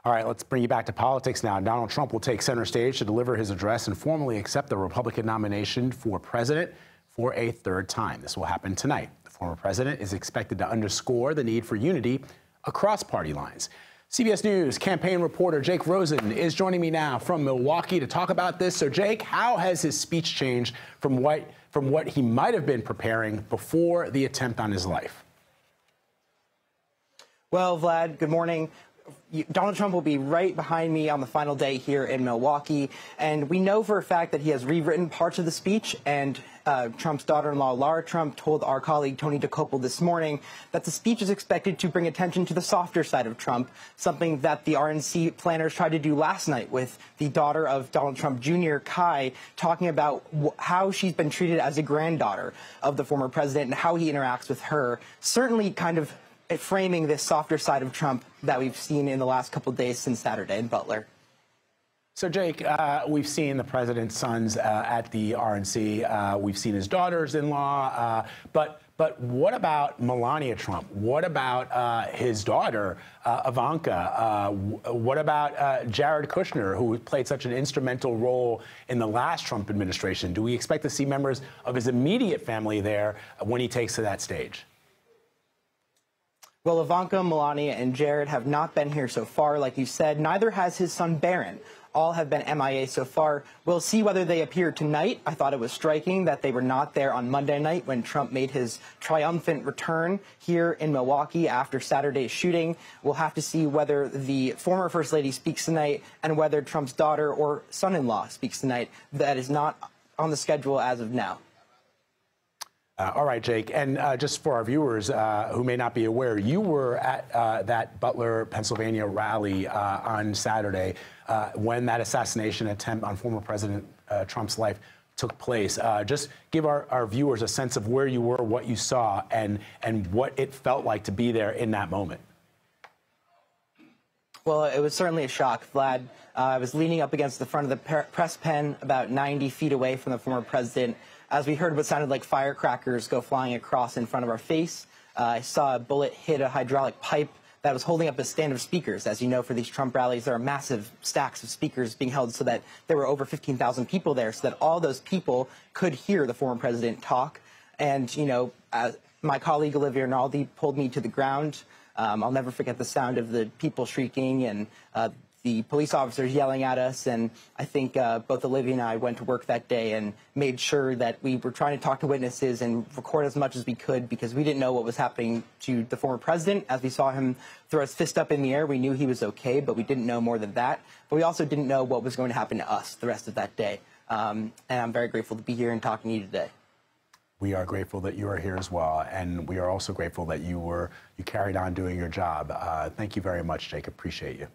All right, let's bring you back to politics now. Donald Trump will take center stage to deliver his address and formally accept the Republican nomination for president for a third time. This will happen tonight. The former president is expected to underscore the need for unity across party lines. CBS News campaign reporter Jake Rosen is joining me now from Milwaukee to talk about this. So, Jake, how has his speech changed from what he might have been preparing before the attempt on his life? Well, Vlad, good morning. Donald Trump will be right behind me on the final day here in Milwaukee, and we know for a fact that he has rewritten parts of the speech, and Trump's daughter-in-law, Lara Trump, told our colleague Tony Dokoupil this morning that the speech is expected to bring attention to the softer side of Trump, something that the RNC planners tried to do last night with the daughter of Donald Trump Jr., Kai, talking about how she's been treated as a granddaughter of the former president and how he interacts with her, certainly kind of framing this softer side of Trump that we've seen in the last couple of days since Saturday in Butler. So, Jake, we've seen the president's sons at the RNC. We've seen his daughters-in-law. But what about Melania Trump? What about his daughter, Ivanka? What about Jared Kushner, who played such an instrumental role in the last Trump administration? Do we expect to see members of his immediate family there when he takes to that stage? Well, Ivanka, Melania, and Jared have not been here so far, like you said. Neither has his son Barron. All have been MIA so far. We'll see whether they appear tonight. I thought it was striking that they were not there on Monday night when Trump made his triumphant return here in Milwaukee after Saturday's shooting. We'll have to see whether the former First Lady speaks tonight and whether Trump's daughter or son-in-law speaks tonight. That is not on the schedule as of now. All right, Jake, and just for our viewers who may not be aware, you were at that Butler, Pennsylvania rally on Saturday when that assassination attempt on former President Trump's life took place. Just give our viewers a sense of where you were, what you saw, and what it felt like to be there in that moment. Well, it was certainly a shock, Vlad. I was leaning up against the front of the press pen about 90 feet away from the former president as we heard what sounded like firecrackers go flying across in front of our face. I saw a bullet hit a hydraulic pipe that was holding up a stand of speakers. As you know, for these Trump rallies, there are massive stacks of speakers being held so that there were over 15,000 people there, so that all those people could hear the former president talk. And, you know, my colleague Olivia Rinaldi pulled me to the ground. I'll never forget the sound of the people shrieking and the police officers yelling at us, and I think both Olivia and I went to work that day and made sure that we were trying to talk to witnesses and record as much as we could because we didn't know what was happening to the former president. As we saw him throw his fist up in the air, we knew he was okay, but we didn't know more than that. But we also didn't know what was going to happen to us the rest of that day. And I'm very grateful to be here and talking to you today. We are grateful that you are here as well, and we are also grateful that you carried on doing your job. Thank you very much, Jake. Appreciate you.